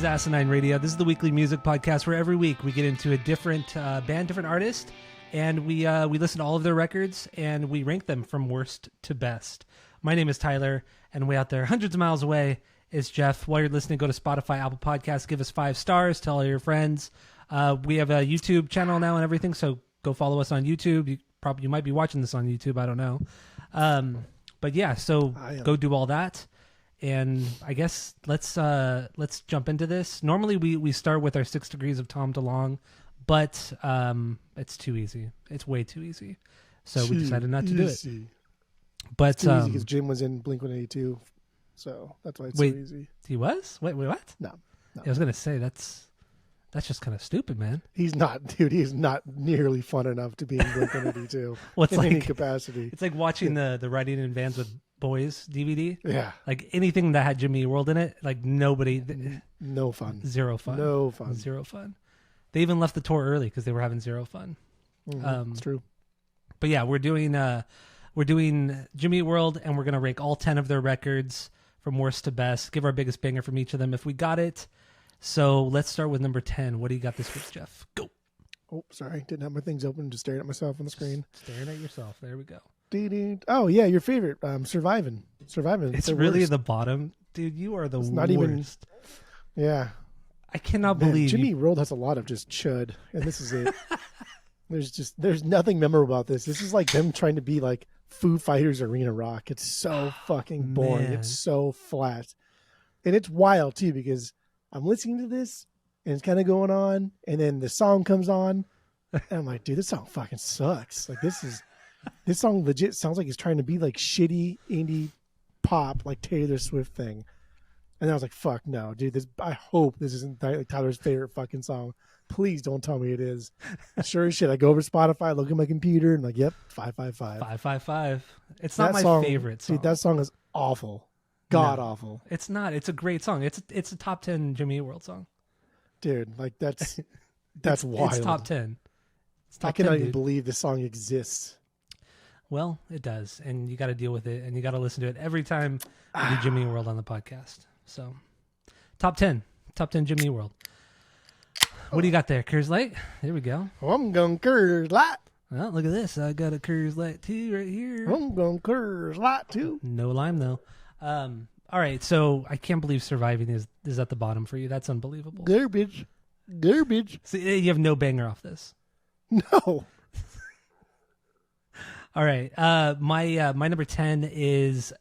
is Asinine Radio. This is the weekly music podcast where every week we get into a different band, different artist, and we listen to all of their records and we rank them from worst to best. My name is Tyler, and way out there, hundreds of miles away, is Jeff. While you're listening, go to Spotify, Apple Podcasts, give us 5 stars, tell all your friends. We have a YouTube channel now and everything, so go follow us on YouTube. You might be watching this on YouTube, I don't know. But yeah, so go do all that. And I guess let's jump into this. Normally we start with our 6 degrees of Tom DeLonge, but it's too easy. It's way too easy. So we decided not to do it. But it's too easy because Jim was in Blink-182, so that's why it's so easy. He was? Wait, what? No. I was gonna say that's just kind of stupid, man. He's not, dude. He's not nearly fun enough to be in Blink-182 in any capacity. It's like watching the Riding in Vans with Boys DVD. Yeah. Like anything that had Jimmy Eat World in it, like nobody. No fun. Zero fun. No fun. Zero fun. They even left the tour early because they were having zero fun. It's true. But yeah, we're doing Jimmy Eat World, and we're gonna rank all 10 of their records from worst to best. Give our biggest banger from each of them if we got it. So let's start with number 10. What do you got this week, Jeff? Go. Oh, sorry. Didn't have my things open. Just staring at myself on the screen. Staring at yourself. There we go. Oh, yeah. Your favorite. Surviving. It's really worst. The bottom. Dude, you are the worst. Not even. Yeah. I cannot believe Jimmy Eat World has a lot of just chud, and this is it. There's nothing memorable about this. This is like them trying to be like Foo Fighters Arena Rock. It's so fucking boring. Man. It's so flat. And it's wild too because I'm listening to this and it's kind of going on, and then the song comes on and I'm like, dude, this song fucking sucks. Like this song legit sounds like it's trying to be like shitty indie pop like Taylor Swift thing. And I was like, fuck no, dude, I hope this isn't Tyler's favorite fucking song. Please don't tell me it is. Sure as shit. I go over to Spotify, look at my computer, and like, yep, 555. 555. It's not my favorite song. Dude, that song is awful. God awful. It's not. It's a great song. It's a top 10 Jimmy Eat World song. Dude, like that's wild. It's top 10. I cannot even believe this song exists. Well, it does, and you got to deal with it, and you got to listen to it every time you do Jimmy Eat World on the podcast. So, top 10 Jimmy Eat World. What do you got there? Coors Light? There we go. I'm going Coors Light. Well, look at this. I got a Coors Light too right here. I'm going Coors Light too. No lime though. All right, so I can't believe Surviving is at the bottom for you. That's unbelievable. Garbage. So you have no banger off this. No. All right. My number 10 is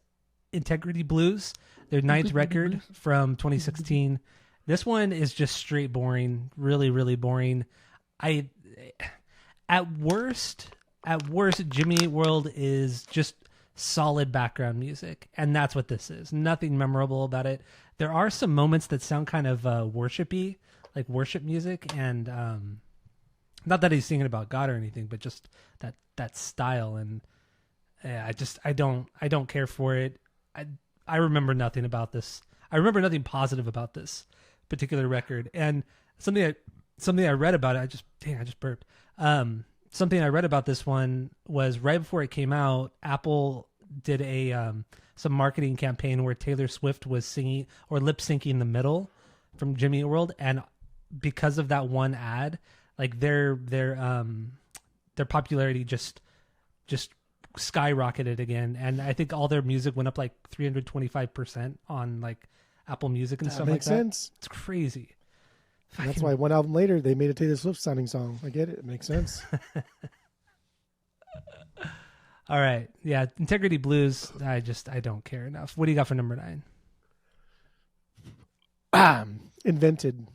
Integrity Blues, their 9th record from 2016. This one is just straight boring, really, really boring. At worst, Jimmy Eat World is just solid background music, and that's what this is. Nothing memorable about it. There are some moments that sound kind of worshipy, like worship music, and not that he's singing about God or anything, but just that style. And I don't care for it. I remember nothing about this. I remember nothing positive about this particular record. And something I read about it, I just burped. Something I read about this one was right before it came out, Apple did some marketing campaign where Taylor Swift was singing or lip syncing the middle from Jimmy Eat World, and because of that one ad, like their popularity just skyrocketed again, and I think all their music went up like 325% on like Apple Music and stuff like that. Makes sense. It's crazy. That's why one album later they made a Taylor Swift sounding song. I get it. It makes sense. All right. Yeah. Integrity Blues. I don't care enough. What do you got for number 9? Invented.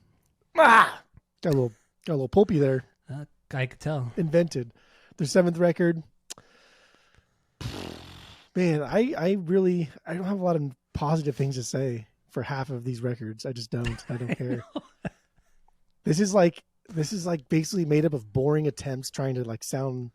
Got a little pulpy there. I could tell. Invented. Their 7th record. Man, I don't have a lot of positive things to say for half of these records. I just don't. I don't care. This is like basically made up of boring attempts trying to like sound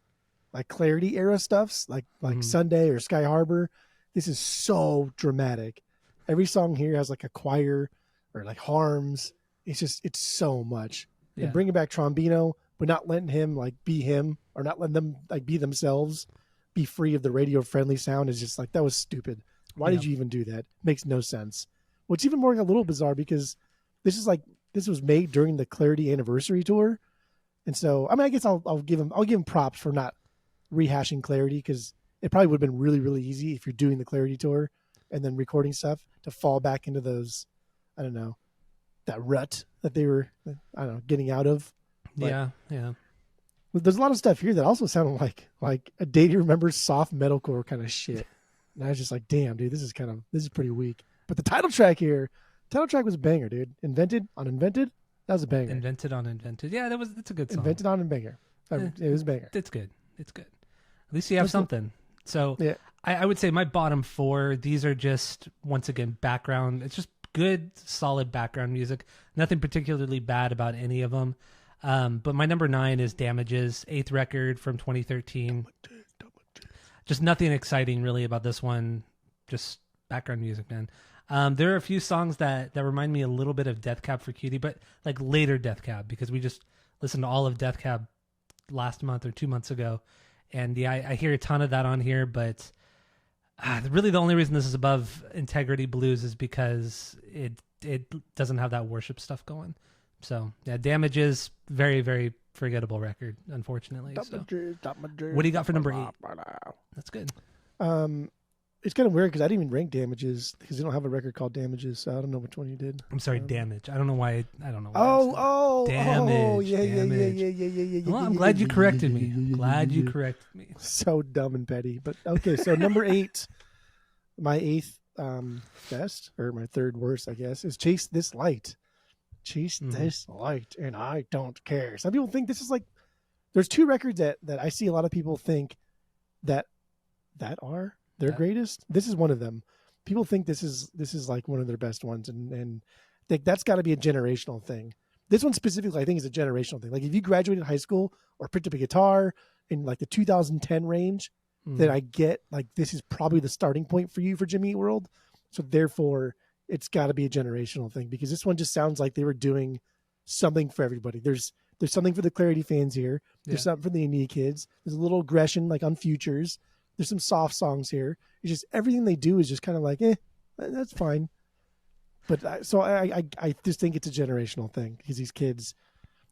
like Clarity era stuffs, like Sunday or Sky Harbor. This is so dramatic. Every song here has like a choir or like harms. It's so much. Yeah. And bringing back Trombino, but not letting him like be him, or not letting them like be themselves, be free of the radio friendly sound, is just like, that was stupid. Why did you even do that? Makes no sense. What's even more like a little bizarre, because this was made during the Clarity anniversary tour, and so I mean I guess I'll give him props for not rehashing Clarity, because it probably would have been really really easy if you're doing the Clarity tour and then recording stuff to fall back into those, I don't know, that rut that they were, I don't know, getting out of. But yeah. there's a lot of stuff here that also sounded like a day to remember soft metalcore kind of shit. And I was just like, damn, dude, this is pretty weak. But the title track was a banger, dude. Invented on Invented, that was a banger. Invented on Invented. Yeah, that's a good song. Invented on a banger. It was a banger. It's good. At least you have something. So yeah. I would say my bottom 4, these are just, once again, background. It's just good, solid background music. Nothing particularly bad about any of them. But my number 9 is Damages, 8th record from 2013. Just nothing exciting really about this one. Just background music, man. There are a few songs that remind me a little bit of Death Cab for Cutie, but like later Death Cab, because we just listened to all of Death Cab last month or 2 months ago. And yeah, I hear a ton of that on here, but really the only reason this is above Integrity Blues is because it doesn't have that worship stuff going. So yeah, Damages, very, very forgettable record, unfortunately. So. What do you got for number 8? That's good. It's kind of weird because I didn't even rank Damages because they don't have a record called Damages, so I don't know which one you did. I'm sorry, Damage. I don't know why. Damage. Yeah. Well, I'm glad you corrected me. So dumb and petty. But okay, so number 8, my 8th best, or my 3rd worst, I guess, is Chase This Light. This light, and I don't care. Some people think this is like, there's 2 records that I see a lot of people think that are their greatest. This is one of them. People think this is like one of their best ones, and think that's got to be a generational thing. This one specifically, I think, is a generational thing. Like if you graduated high school or picked up a guitar in like the 2010 range, then I get like this is probably the starting point for you for Jimmy Eat World. So therefore, it's got to be a generational thing, because this one just sounds like they were doing something for everybody. There's something for the Clarity fans here. There's something for the indie kids. There's a little aggression like on Futures. There's some soft songs here. It's just everything they do is just kind of like, that's fine. But I just think it's a generational thing, because these kids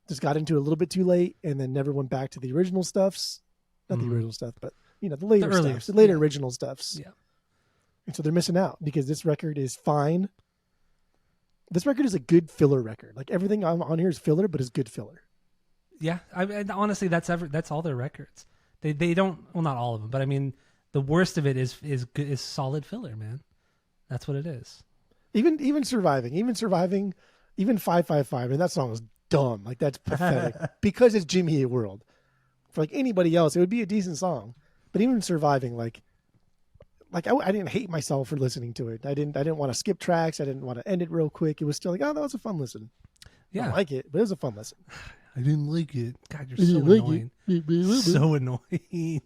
just got into it a little bit too late and then never went back to the original stuffs. Not the original stuff, but the later stuffs, the later original stuffs. Yeah. And so they're missing out, because this record is fine. This record is a good filler record. Like everything on here is filler, but is good filler. Yeah, and honestly, that's all their records. They don't, well, not all of them, but I mean, the worst of it is solid filler, man. That's what it is. Even surviving, even 555. I mean, that song was dumb. Like that's pathetic because it's Jimmy Eat World. For like anybody else, it would be a decent song. But even surviving, like I didn't hate myself for listening to it. I didn't want to skip tracks. I didn't want to end it real quick. It was still like, oh, that was a fun listen. Yeah, I don't like it, but it was a fun listen. I didn't like it. God, you're so annoying. So annoying.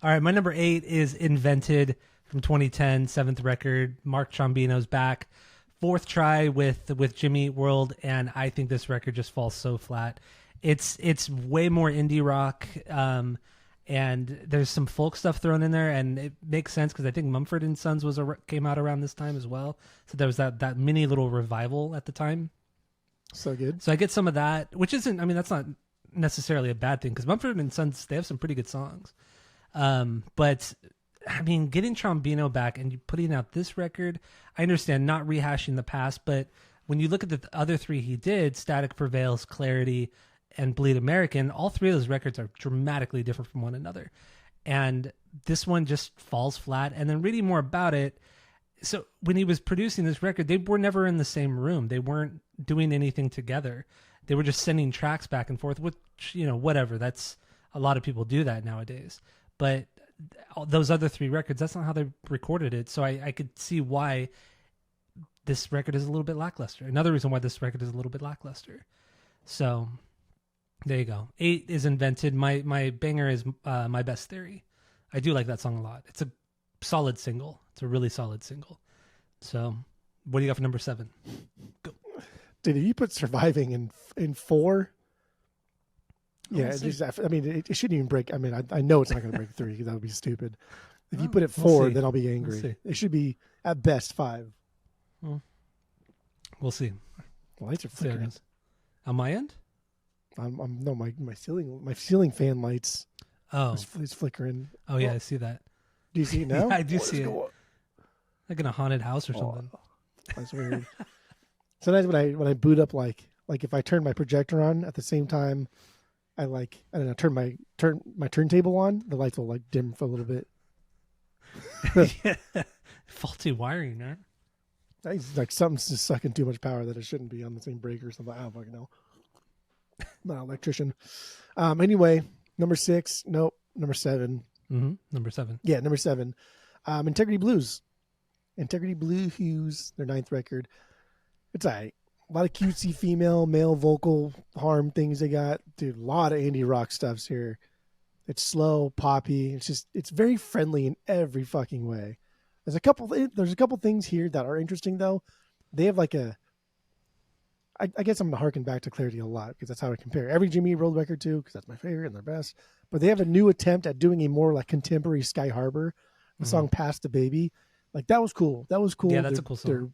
All right, my number 8 is Invented from 2010, 7th record. Mark Trombino's back. 4th try with Jimmy Eat World, and I think this record just falls so flat. It's way more indie rock, and there's some folk stuff thrown in there, and it makes sense because I think Mumford & Sons came out around this time as well. So there was that mini little revival at the time. So good. So I get some of that, which isn't, I mean, that's not necessarily a bad thing, because Mumford & Sons, they have some pretty good songs. But I mean, getting Trombino back and putting out this record, I understand not rehashing the past, but when you look at the other 3 he did, Static Prevails, Clarity, and Bleed American, all 3 of those records are dramatically different from one another. And this one just falls flat. And then reading more about it, so when he was producing this record, they were never in the same room. They weren't doing anything together. They were just sending tracks back and forth, which, whatever. That's, a lot of people do that nowadays. But those other 3 records, that's not how they recorded it. So I could see why this record is a little bit lackluster. Another reason why this record is a little bit lackluster. So there you go. 8 is Invented. My banger is My Best Theory. I do like that song a lot. It's a solid single. It's a really solid single. So what do you got for number 7? Go. Dude, if you put Surviving in 4, yeah, it shouldn't even break. I mean, I know it's not going to break 3 because that would be stupid. If you put it 4, then I'll be angry. It should be at best 5. We'll see. The lights are See how it flickering. goes. On my end? No, my ceiling fan lights Oh. is flickering. Oh, yeah, I see that. Do you see it now? Yeah, I do What see is it. going- Like in a haunted house or Oh, something. that's weird. Sometimes when I boot up, like if I turn my projector on at the same time, I don't know, turn my turntable on, the lights will like dim for a little bit. Yeah. Faulty wiring, right? It's like something's just sucking too much power that it shouldn't be on the same breaker or something. I don't fucking know. I'm not an electrician. Anyway, number 6. Nope. Number 7. Mm-hmm. Number 7. Yeah, number 7. Integrity Blues. Integrity Blues, their 9th record. It's all right. A lot of cutesy male vocal harm things they got. Dude, a lot of indie rock stuffs here. It's slow, poppy. It's very friendly in every fucking way. There's a couple things here that are interesting though. They have like I guess I'm going to harken back to Clarity a lot because that's how I compare every Jimmy Eat World record to, because that's my favorite and their best. But they have a new attempt at doing a more like contemporary Sky Harbor. The song Pass the Baby. Like that was cool. That was cool. Yeah, that's a cool song.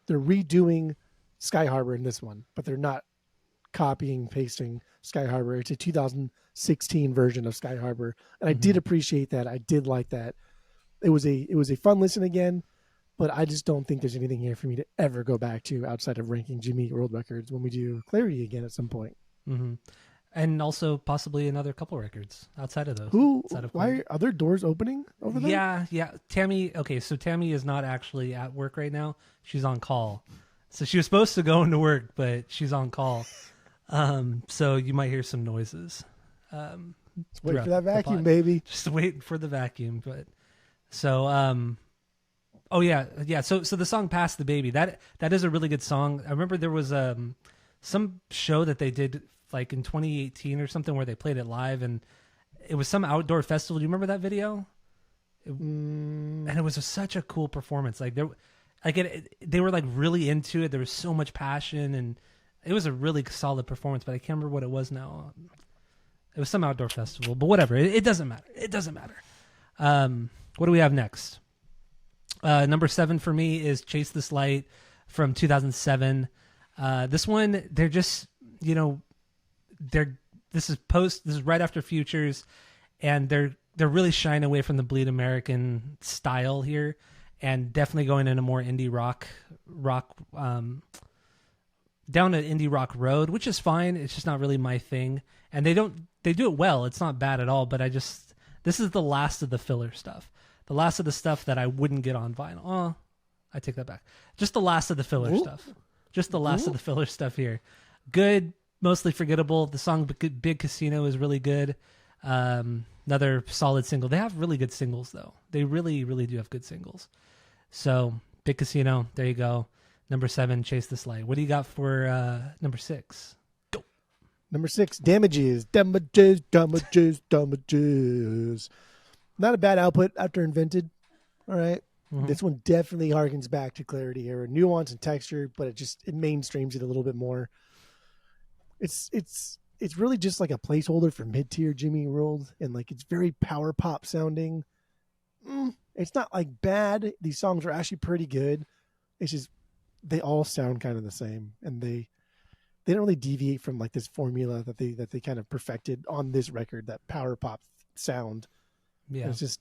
They're redoing Sky Harbor in this one, but they're not copying, pasting Sky Harbor. It's a 2016 version of Sky Harbor. And I did appreciate that. I did like that. It was a fun listen again, but I just don't think there's anything here for me to ever go back to outside of ranking Jimmy Eat World records when we do Clarity again at some point. Mm-hmm. And also possibly another couple records outside of those. Why are other doors opening over there? Yeah. Tammy, okay, so Tammy is not actually at work right now. She's on call. So she was supposed to go into work, but she's on call. So you might hear some noises. Let's wait for that vacuum, baby. Just wait for the vacuum. But so, oh yeah. So the song "Pass the Baby" that is a really good song. I remember there was some show that they did like in 2018 or something where they played it live, and it was some outdoor festival. Do you remember that video? And it was such a cool performance. Like they were like really into it. There was so much passion, and it was a really solid performance. But I can't remember what it was now. It was some outdoor festival, but whatever. It doesn't matter. It doesn't matter. What do we have next? Number 7 for me is "Chase This Light" from 2007. This one, they're just, this is right after Futures, and they're really shying away from the Bleed American style here, and definitely going in a more indie rock down an indie rock road, which is fine. It's just not really my thing, and they do it well. It's not bad at all, but this is the last of the filler stuff, the last of the stuff that I wouldn't get on vinyl. Oh, I take that back. Just the last of the filler stuff. Just the last of the filler stuff here. Good, mostly forgettable. The song Big Casino is really good. Another solid single. They have really good singles, though. They really, really do have good singles. So, Big Casino, there you go. Number 7, Chase This Light. What do you got for number 6? Go. Number 6, Damages. Not a bad output after Invented. All right. Mm-hmm. This one definitely harkens back to Clarity era, nuance and texture, but it mainstreams it a little bit more. It's really just like a placeholder for mid-tier Jimmy World, and like it's very power pop sounding. It's not like bad. These songs are actually pretty good. It's just they all sound kind of the same, and they don't really deviate from like this formula that they kind of perfected on this record, that power pop sound. Yeah, and it's just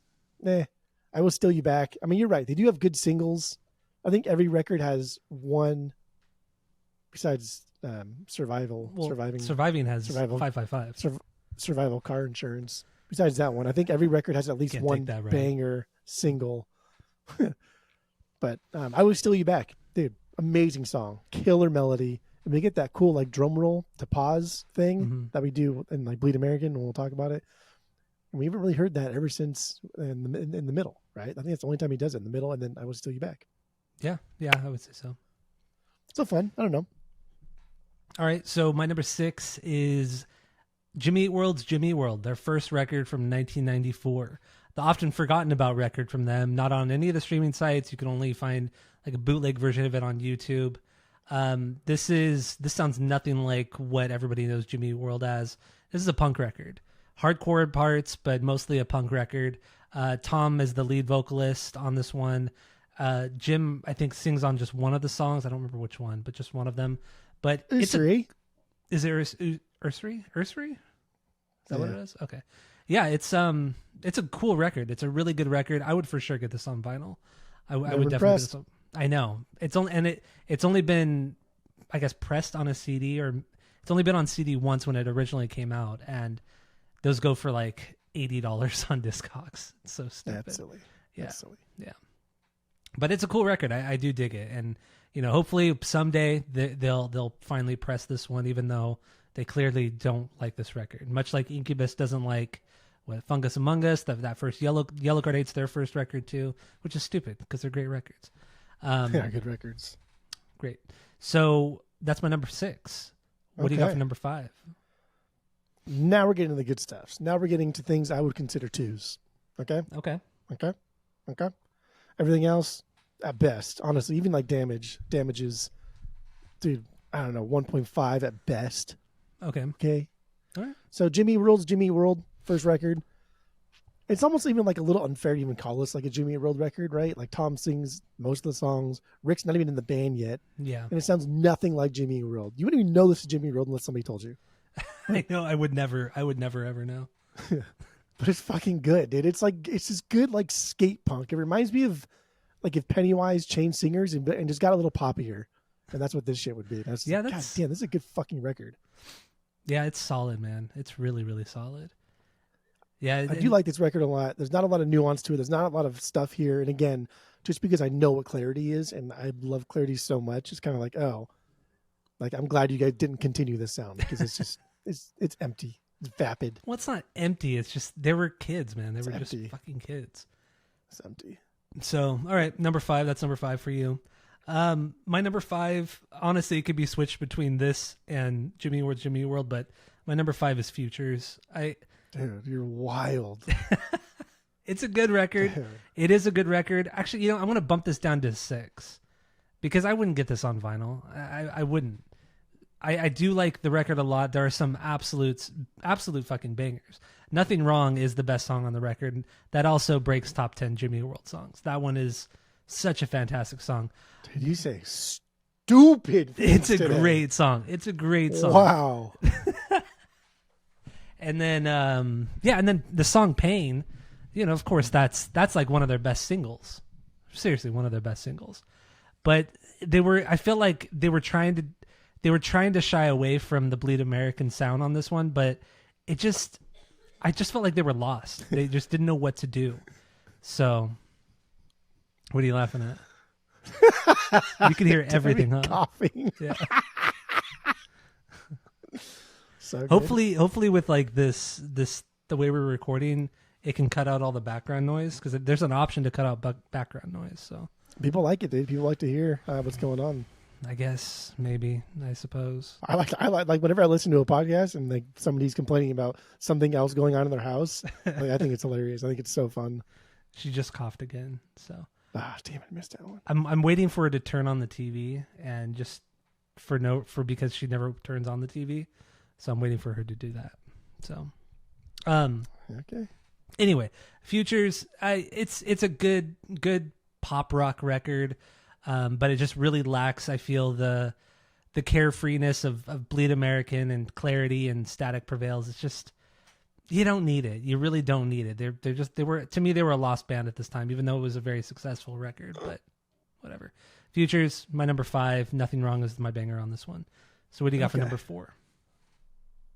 I Will Steal You Back. I mean, you're right. They do have good singles. I think every record has one besides Surviving has Survival. 555. Survival Car Insurance. Besides that one, I think every record has at least Can't one take that right. banger single. But I Will Steal You Back. Dude, amazing song. Killer melody. And we get that cool like drum roll to pause thing that we do in like Bleed American, and we'll talk about it. And we haven't really heard that ever since in the middle, right? I think that's the only time he does it, in the middle, and then I Will Steal You Back. Yeah, I would say so. Still fun. I don't know. All right, so my number 6 is Jimmy Eat World's Jimmy Eat World, their first record from 1994. The often forgotten about record from them, not on any of the streaming sites. You can only find like a bootleg version of it on YouTube. This sounds nothing like what everybody knows Jimmy Eat World as. This is a punk record. Hardcore parts, but mostly a punk record. Tom is the lead vocalist on this one. Jim, I think, sings on just one of the songs. I don't remember which one, but just one of them. But Ursary. Is there Ursary? Is that what Yeah. it is? Okay. Yeah, it's a cool record. It's a really good record. I would for sure get this on vinyl. I would definitely get impressed. this on. I know. It's only been, I guess, pressed on a CD, or it's only been on CD once when it originally came out, and those go for like $80 on Discogs. It's so stupid. That's silly. Yeah. That's silly. Yeah. But it's a cool record. I do dig it, and hopefully someday they'll finally press this one, even though they clearly don't like this record. Much like Incubus doesn't like Fungus Among Us. That first Yellow Card hates their first record too, which is stupid because they're great records. Yeah, good records. Great. So that's my number 6. What do you got Okay. for number 5? Now we're getting to the good stuff. Now we're getting to things I would consider 2s. Okay? Okay. Okay. Everything else, at best, honestly, even like damages, dude, I don't know, 1.5 at best. Okay. Okay. All right. So Jimmy World, first record. It's almost even like a little unfair to even call this like a Jimmy World record, right? Like Tom sings most of the songs. Rick's not even in the band yet. Yeah. And it sounds nothing like Jimmy World. You wouldn't even know this is Jimmy World unless somebody told you. I know. I would never ever know. But it's fucking good, dude. It's this good like skate punk. It reminds me of like if Pennywise changed singers and just got a little poppier. And that's what this shit would be. God damn, this is a good fucking record. Yeah, it's solid, man. It's really, really solid. Yeah, I do like this record a lot. There's not a lot of nuance to it. There's not a lot of stuff here. And again, just because I know what Clarity is and I love Clarity so much, it's kind of like, oh, like I'm glad you guys didn't continue this sound because it's just it's empty. It's vapid. Well, it's not empty. It's just they were kids, man. They were empty. just fucking kids. It's empty. So, all right, number 5. That's number 5 for you. My number 5, honestly, it could be switched between this and Jimmy World, but my number 5 is Futures. Dude, you're wild. It's a good record. Dude. It is a good record. Actually, I'm going to bump this down to 6 because I wouldn't get this on vinyl. I wouldn't. I do like the record a lot. There are some absolute fucking bangers. Nothing Wrong is the best song on the record. That also breaks top 10 Jimmy World songs. That one is such a fantastic song. Dude, you say stupid things It's a today. great song. It's a great song. Wow. And then and then the song Pain, of course that's like one of their best singles. Seriously, one of their best singles. But I feel like they were trying to shy away from the Bleed American sound on this one, but I just felt like they were lost. They just didn't know what to do. So what are you laughing at? You can hear everything, huh? Coughing. Yeah. So good. Hopefully with like this the way we're recording, it can cut out all the background noise because there's an option to cut out background noise. So People like it, dude. People like to hear what's going on. I guess maybe I suppose. I like whenever I listen to a podcast and like somebody's complaining about something else going on in their house. Like, I think it's hilarious. I think it's so fun. She just coughed again, so Damn it, I missed that one. I'm waiting for her to turn on the TV and just because she never turns on the TV, so I'm waiting for her to do that. So, Okay. anyway, Futures, it's a good pop rock record, but it just really lacks, I feel, the carefreeness of Bleed American and Clarity and Static Prevails. It's just, you don't need it. You really don't need it. They were a lost band at this time, even though it was a very successful record, but whatever. Futures, my number 5. Nothing Wrong is my banger on this one. So what do you got for Okay. number 4?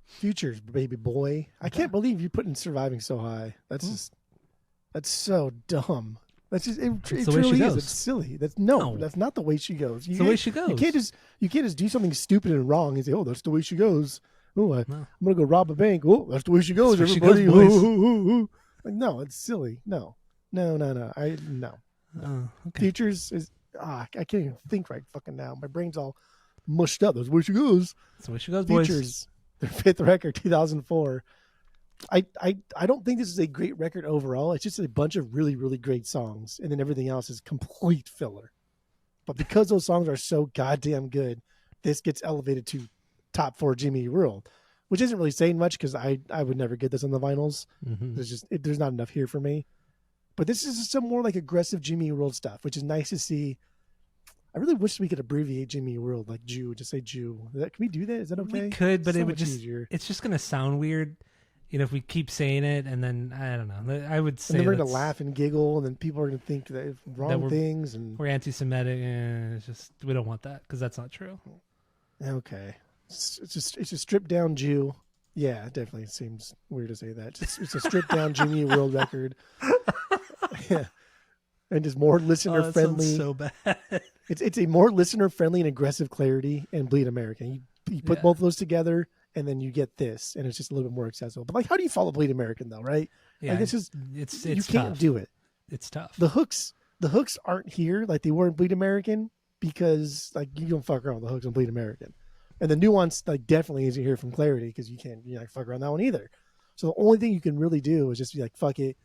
Futures, baby boy. I can't believe you're putting Surviving so high. That's so dumb. That's just it the way she truly goes. is. It's silly. That's No. that's not the way she goes. It's the way she goes. You can't just do something stupid and wrong and say, "Oh, that's the way she goes." Oh, I'm No. gonna go rob a bank. Oh, that's the way she goes. That's the way she Everybody, goes, boys. ooh. Like, no, it's silly. No. No. No. Oh, okay. Futures is I can't even think right fucking now. My brain's all mushed up. That's the way she goes. That's the way she goes, boys. Futures, their 5th record, 2004. I don't think this is a great record overall. It's just a bunch of really, really great songs, and then everything else is complete filler. But because those songs are so goddamn good, this gets elevated to top 4 Jimmy World, which isn't really saying much because I would never get this on the vinyls. Mhm. There's not enough here for me. But this is some more like aggressive Jimmy Eat World stuff, which is nice to see. I really wish we could abbreviate Jimmy Eat World like Jew, just say Jew. Can we do that? Is that okay? We could, but So it would much just easier. it's just gonna sound weird, if we keep saying it, and then I don't know. I would say And then we're gonna that's- laugh and giggle, and then people are gonna think that it's wrong we're- things. And we're anti-Semitic. It's just we don't want that because that's not true. okay, it's a stripped down Jew. Yeah, it definitely seems weird to say that. It's a stripped down Jimmy Eat World record. Yeah. And just more listener that friendly. sounds so bad. It's a more listener friendly and aggressive Clarity and Bleed American. You put Yeah. both of those together, and then you get this, and it's just a little bit more accessible. But like, how do you follow Bleed American though, right? Yeah, Like, it's just it's you can't tough. do it. It's tough. The hooks aren't here like they were in Bleed American because like you don't fuck around with the hooks in Bleed American, and the nuance like definitely isn't here from Clarity because you can't like fuck around that one either. So the only thing you can really do is just be like, fuck it,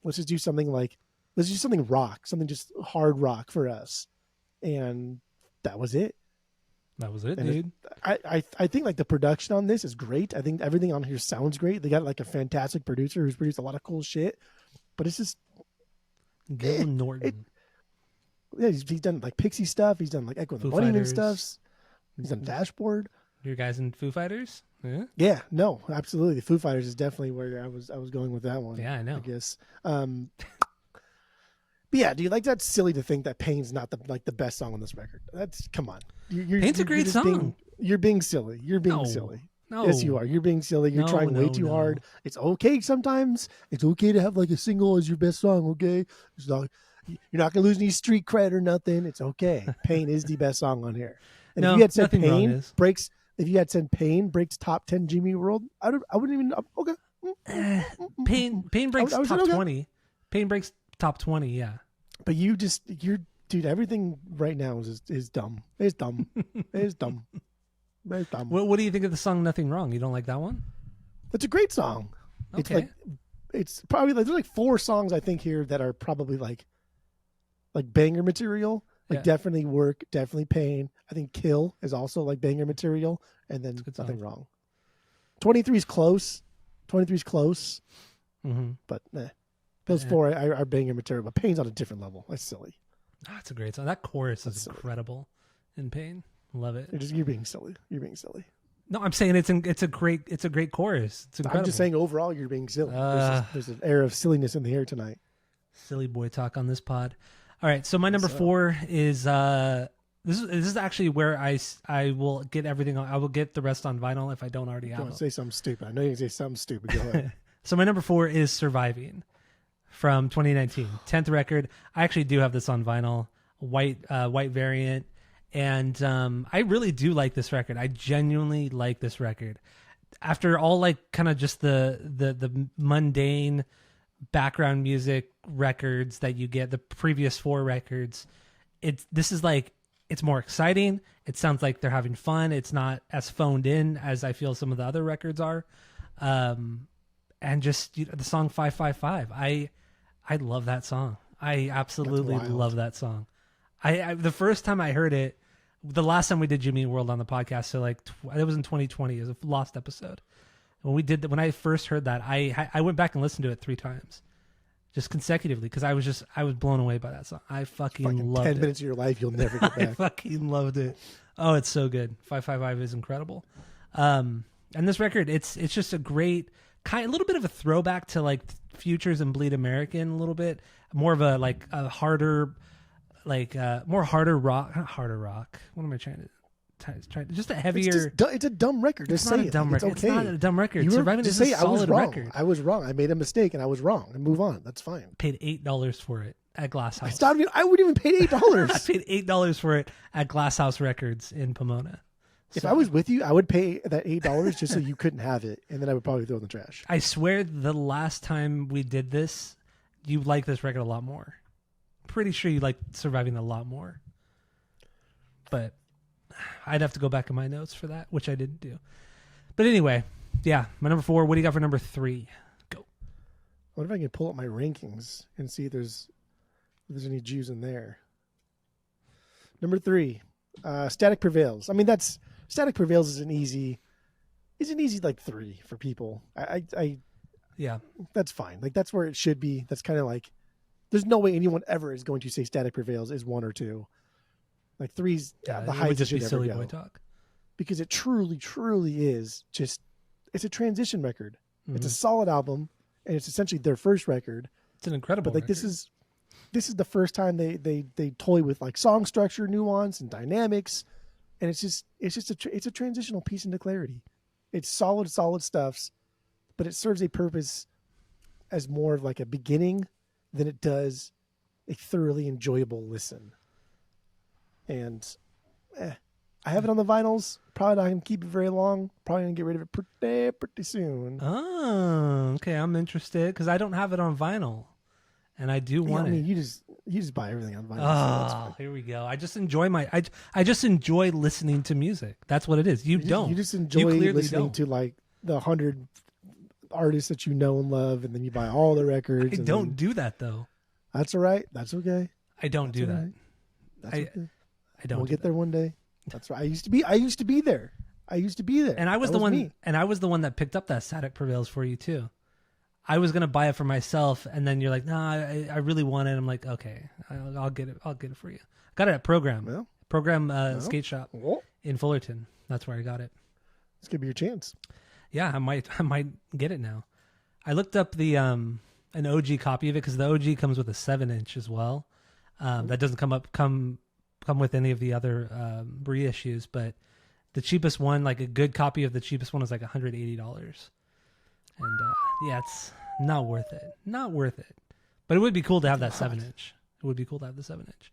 let's just do something like let's do something rock, something just hard rock for us, and that was it. That was it, And dude. I think like the production on this is great. I think everything on here sounds great. They got like a fantastic producer who's produced a lot of cool shit, but it's just Gil Norton. yeah, he's done like Pixie stuff. He's done like Echo and the Foo Bunnymen Fighters. stuffs. He's done Dashboard. Your guys in Foo Fighters? Yeah. Yeah, no, absolutely. The Foo Fighters is definitely where I was going with that one. Yeah, I know. I guess. But yeah, dude, like that's silly to think that Pain's not the best song on this record. That's come on. Pain's a great just song. You're being silly. You're being No. silly. No. Yes, you are. You're being silly. You're No, trying way no, too no. hard. It's okay sometimes. It's okay to have like a single as your best song. Okay, it's not. You're not gonna lose any street cred or nothing. It's okay. Pain is the best song on here. And No, if you had said nothing wrong Pain is. breaks, if you had said Pain breaks top 10 Jimmy World, I wouldn't even. Okay. Pain breaks I was top okay. 20. Pain breaks top 20, yeah. But you're dude. Everything right now is dumb. It's dumb. It's dumb. It's dumb. What do you think of the song Nothing Wrong? You don't like that one? It's a great song. It's Okay. like it's probably like there's like 4 songs I think here that are probably like banger material. Like Yeah. definitely Work, definitely Pain. I think Kill is also like banger material, and then a good Nothing song. Wrong. 23 is close. 23 is close, Mm-hmm. but those Yeah. 4 are banger material. But Pain's on a different level. That's silly. That's a great song. That chorus That's is silly. incredible in Pain. Love it. You're being silly. You're being silly. No, I'm saying it's a great chorus. It's incredible. I'm just saying overall you're being silly. There's an air of silliness in the air tonight. Silly boy talk on this pod. All right, so my number 4 is this is actually where I will get everything on. I will get the rest on vinyl if I don't already have Don't it. say something stupid. I know you're gonna say something stupid. Go ahead. So my number 4 is Surviving from 2019, 10th record. I actually do have this on vinyl, white variant, and I really do like this record. I genuinely like this record. After all, like kind of just the mundane background music records that you get, the previous 4 records, this is like it's more exciting. It sounds like they're having fun. It's not as phoned in as I feel some of the other records are. And just the song 555. I love that song. I absolutely That's wild. love that song. I the first time I heard it, the last time we did Jimmy Eat World on the podcast, so like it was in 2020. It was a lost episode. When I first heard that, I went back and listened to it 3 times, just consecutively, because I was blown away by that song. I fucking loved 10 it. minutes of your life you'll never get I back. fucking loved it. Oh, it's so good. 555 is incredible. And this record, it's just a great a little bit of a throwback to like Futures and Bleed American, a little bit more of a harder, more harder rock. Not harder rock. What am I trying to? Just a heavier. It's a dumb record. It's Just not say a dumb it. It's record. okay. It's not a dumb record. You were, Surviving just is say a I was solid wrong. record. I was wrong. I made a mistake and I was wrong. And move on. That's fine. Paid $8 for it at Glass House. I wouldn't even pay I $8. paid $8 for it at Glass House Records in Pomona. If So- I was with you, I would pay that $8 just so you couldn't have it, and then I would probably throw it in the trash. I swear the last time we did this, you liked this record a lot more. Pretty sure you liked Surviving a lot more. But I'd have to go back in my notes for that, which I didn't do. But anyway, yeah, my number 4. What do you got for number 3? Go. I wonder if I can pull up my rankings and see if there's any Jews in there. Number 3, Static Prevails. I mean, Static Prevails is an easy like 3 for people. I Yeah. that's fine. Like that's where it should be. That's kind of like There's no way anyone ever is going to say Static Prevails is 1 or 2. Like 3's the it highest would just it be should silly ever boy go. talk. Because it truly, truly is just, it's a transition record. It's a Mhm. solid album, and it's essentially their first record. It's an incredible. But like record. this is the first time they toy with like song structure, nuance, and dynamics, and it's a transitional piece into clarity. It's solid stuffs, but it serves a purpose as more of like a beginning than it does a thoroughly enjoyable listen. And I have it on the vinyls. Probably not going to keep it very long. Probably going to get rid of it pretty soon. Oh, okay. I'm interested because I don't have it on vinyl, and I do want I mean, it. you just buy everything on vinyl. So that's Oh, fine. here we go. I just enjoy I just enjoy listening to music. That's what it is. You don't. You just enjoy clearly listening don't. to like the 100 artists that you know and love, and then you buy all the records. I and don't then- do that though. That's all right. That's okay. I don't do That's all that. right. That's I- okay. I don't. We'll do get that. there one day. That's right. I used to be there. And I was That the one. me. And I was the one that picked up that Static Prevails for you too. I was gonna buy it for myself, and then you're like, "Nah, I really want it." I'm like, "Okay, I'll get it. I'll get it for you." Got it at Program. Well, Skate Shop well, in Fullerton. That's where I got it. this could be your chance. Yeah, I might get it now. I looked up the an OG copy of it because the OG comes with a 7-inch as well. That doesn't come with any of the other reissues, but the cheapest one, like a good copy of the cheapest one, is like $180, and yeah, it's not worth it. Not worth it. But it would be cool to have that 7-inch. It would be cool to have the 7-inch.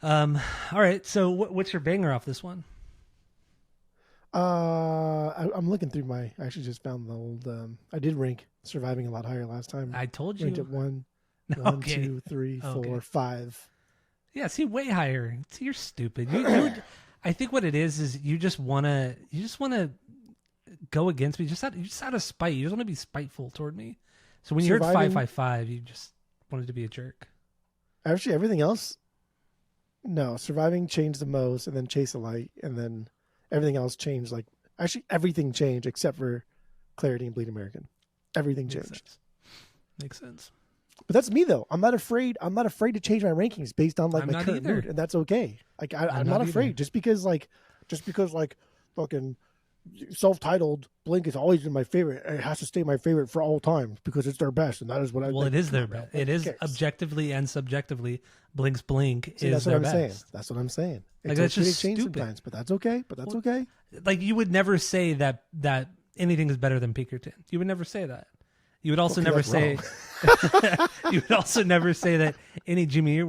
All right. So what's your banger off this one? I'm looking through I actually just found the old. I did rank Surviving a lot higher last time. I told you. ranked it 1, Okay. 2, 3, 4, Okay. 5. Yeah, see, way higher. See, you're stupid. I think what it is you just wanna go against me. Just out of spite. You just want to be spiteful toward me. So when you heard Surviving- 555, you just wanted to be a jerk. Actually, everything else. No, Surviving changed the most, and then Chase the Light, and then everything else changed. Like actually, everything changed except for Clarity and Bleed American. Everything Makes changed. sense. Makes sense. But that's me though. I'm not afraid to change my rankings based on like I'm my not current either. mood, and that's okay. Like I'm I'm not not afraid either. just because fucking self-titled Blink has always been my favorite. It has to stay my favorite for all time because it's their best, and that is what I. Well, like. it is Come their on, bro. best. Like, It who is cares? objectively and subjectively. Blink's Blink See, is that's what their I'm best. saying. That's what I'm saying. Like, It's that's okay just to change stupid. sometimes, but that's okay. But that's okay. Like you would never say that anything is better than Pinkerton. You would never say that. You would also Okay, never that's say. You would also never say that any Jimmy Eat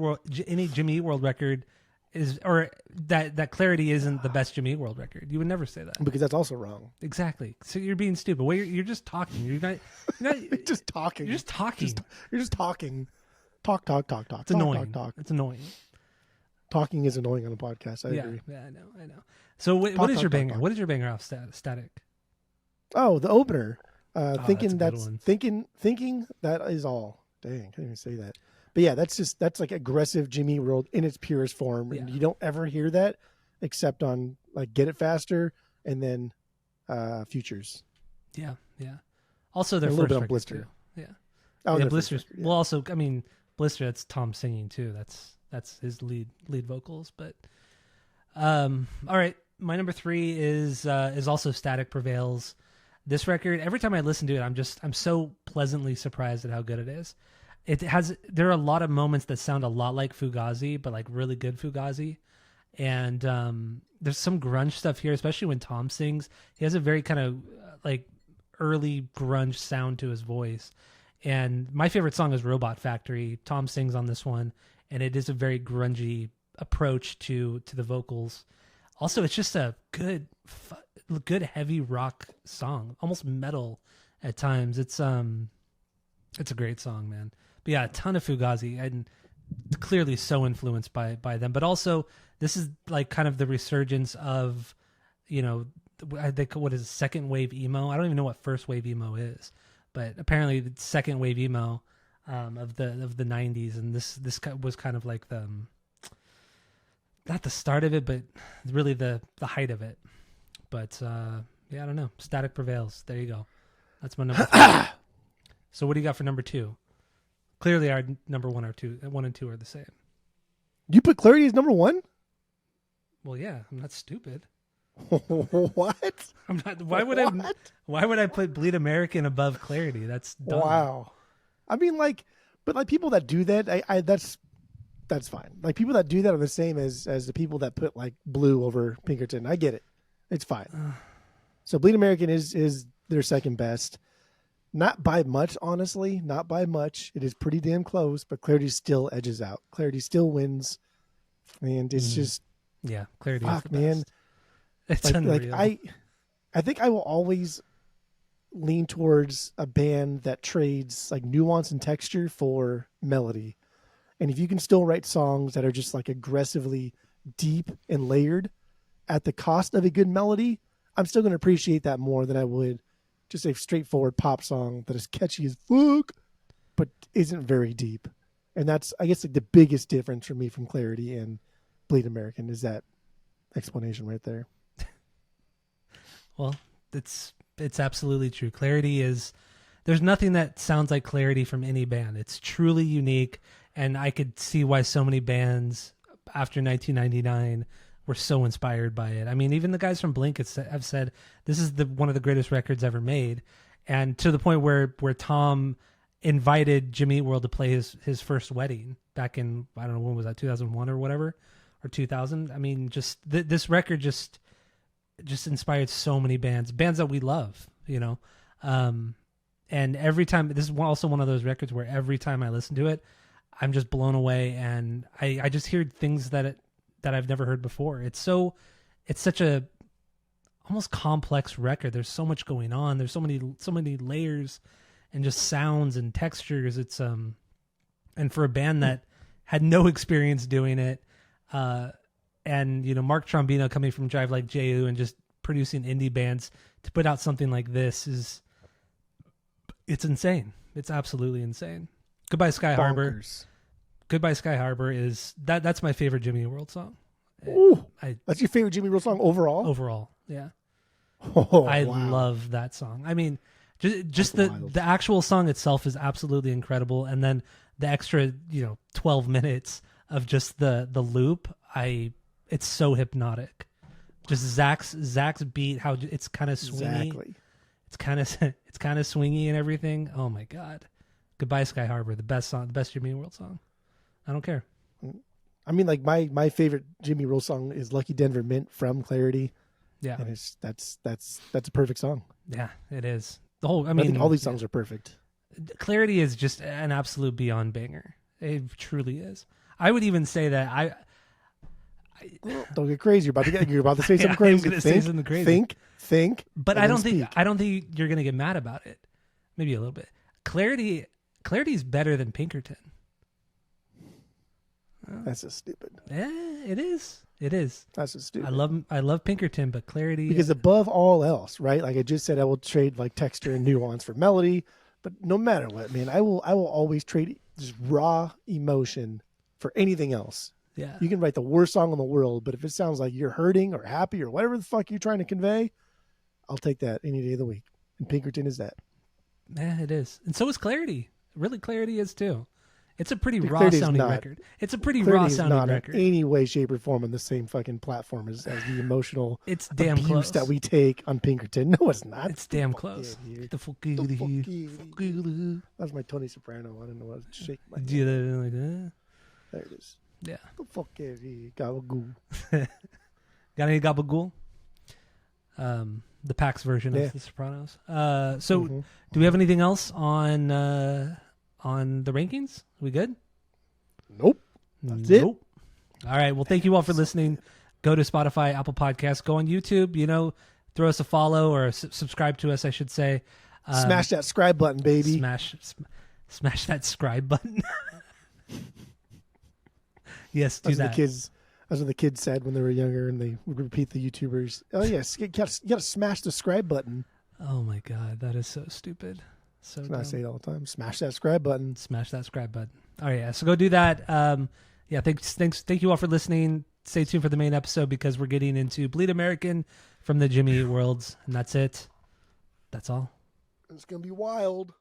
World record is, or that Clarity isn't the best Jimmy Eat World record. You would never say that. Because that's also wrong. Exactly. So you're being stupid. Well, you're just talking. You're not. Just talking. You're just talking. You're just talking. Talk. It's annoying. Talk. It's annoying. Talking is annoying on a podcast. I agree. Yeah, I know. So what Talk, is your talk, banger? talk. What is your banger off Static? Oh, the opener. that's a Thinking good that's one. thinking that is all. Dang, I can't even say that. But yeah, that's like aggressive Jimmy World in its purest form, and Yeah. you don't ever hear that except on like Get It Faster and then Futures. Yeah. Also, their A little first bit on record, Blister. too. Yeah. Oh, Yeah, their first Blister's. record, yeah. Well, also, I mean, Blister. That's Tom singing too. That's his lead vocals. But all right, my number 3 is also Static Prevails. This record, every time I listen to it, I'm so pleasantly surprised at how good it is. There are a lot of moments that sound a lot like Fugazi, but like really good Fugazi. And there's some grunge stuff here, especially when Tom sings. He has a very kind of like early grunge sound to his voice. And my favorite song is Robot Factory. Tom sings on this one, and it is a very grungy approach to the vocals. Also, it's just a good heavy rock song, almost metal at times. It's a great song, man. But yeah, a ton of Fugazi, and clearly so influenced by them. But also, this is like kind of the resurgence of, I think, what is second wave emo? I don't even know what first wave emo is, but apparently the second wave emo of the 90s, and this was kind of like the not the start of it, but really the height of it. But yeah, I don't know. Static Prevails. There you go. That's my number 3. So what do you got for number 2? Clearly, our number one and two are the same. You put Clarity as number one? Well, yeah, I'm not stupid. What? I'm not. Why would I? Why would I put Bleed American above Clarity? That's dumb. Wow. I mean, like, but like people that do that, that's fine. Like people that do that are the same as the people that put like Blue over Pinkerton. I get it. It's fine. So Bleed American is their second best. Not by much, honestly. Not by much. It is pretty damn close, but Clarity still edges out. Clarity still wins. And it's just Yeah, Clarity fuck, is the man. best. It's Like unreal. I think I will always lean towards a band that trades like nuance and texture for melody. And if you can still write songs that are just like aggressively deep and layered at the cost of a good melody, I'm still going to appreciate that more than I would just a straightforward pop song that is catchy as fuck, but isn't very deep. And that's, I guess, like the biggest difference for me from Clarity and Bleed American is that explanation right there. Well, it's absolutely true. Clarity is, there's nothing that sounds like Clarity from any band. It's truly unique, and I could see why so many bands after 1999 were so inspired by it. I mean, even the guys from Blink have said this is one of the greatest records ever made, and to the point where Tom invited Jimmy Eat World to play his first wedding back in, I don't know, when was that, 2001 or whatever, or 2000. I mean, just this record just inspired so many bands that we love, you know. And every time, this is also one of those records where every time I listen to it, I'm just blown away, and I just hear things that I've never heard before. It's such a almost complex record. There's so much going on. There's so many layers and just sounds and textures. It's and for a band that had no experience doing it, and you know, Mark Trombino coming from Drive Like Jehu and just producing indie bands to put out something like this it's insane. It's absolutely insane. Goodbye Sky Harbor. Bonkers. Goodbye Sky Harbor is that's my favorite Jimmy Eat World song. Ooh, that's your favorite Jimmy Eat World song overall? Overall, yeah. Oh, I wow. love that song. I mean, just the actual song itself is absolutely incredible, and then the extra 12 minutes of just the loop, it's so hypnotic. Just Zach's beat, how it's kind of swingy. Exactly. It's kind of swingy and everything. Oh my god. Goodbye Sky Harbor, the best song, the best Jimmy Eat World song. I don't care. I mean, like my favorite Jimmy Eat World song is Lucky Denver Mint from Clarity. Yeah. And that's a perfect song. Yeah, it is. I think all these songs are perfect. Clarity is just an absolute beyond banger. It truly is. I would even say that I don't get crazy. You're about to say something crazy. I'm gonna say something crazy. Think. But I don't think you're gonna get mad about it. Maybe a little bit. Clarity's better than Pinkerton. That's just stupid. Yeah, it is. It is. That's just stupid. I love Pinkerton, but Clarity, because above all else, right? Like I just said, I will trade like texture and nuance for melody. But no matter what, man, I will always trade just raw emotion for anything else. Yeah. You can write the worst song in the world, but if it sounds like you're hurting or happy or whatever the fuck you're trying to convey, I'll take that any day of the week. And Pinkerton is that. Yeah, it is. And so is Clarity. Really, Clarity is too. It's a pretty raw Clarity is sounding not. record. It's a pretty Clarity raw is sounding not record. in any way, shape, or form on the same fucking platform as the emotional It's damn abuse close. that we take on Pinkerton. No, it's not. It's damn Fuck close. yeah, dude. The fuck The out of fuck here. yeah, Fuck dude. out of here. That was my Tony Soprano. I don't know what to shake my Do you like that? There it is. Yeah. The fuck out of here. Gabagoo. Got any gabagool? The PAX version Yeah. of The Sopranos. So, Mhm. do we have anything else on the rankings? We good? Nope. That's it. All right. Well, thank you all for listening. Go to Spotify, Apple Podcasts, go on YouTube. Throw us a follow or subscribe to us, I should say. Smash that subscribe button, baby. Smash that subscribe button. Yes, do that. That's what the kids said when they were younger, and they would repeat the YouTubers. Oh yes, you got to smash the subscribe button. Oh my god, that is so stupid. So That's what I dumb. say it all the time. Smash that subscribe button. Smash that subscribe button. All right, yeah. So go do that. Yeah, thank you all for listening. Stay tuned for the main episode because we're getting into Bleed American from the Jimmy Eat Worlds, and that's it. That's all. It's gonna be wild.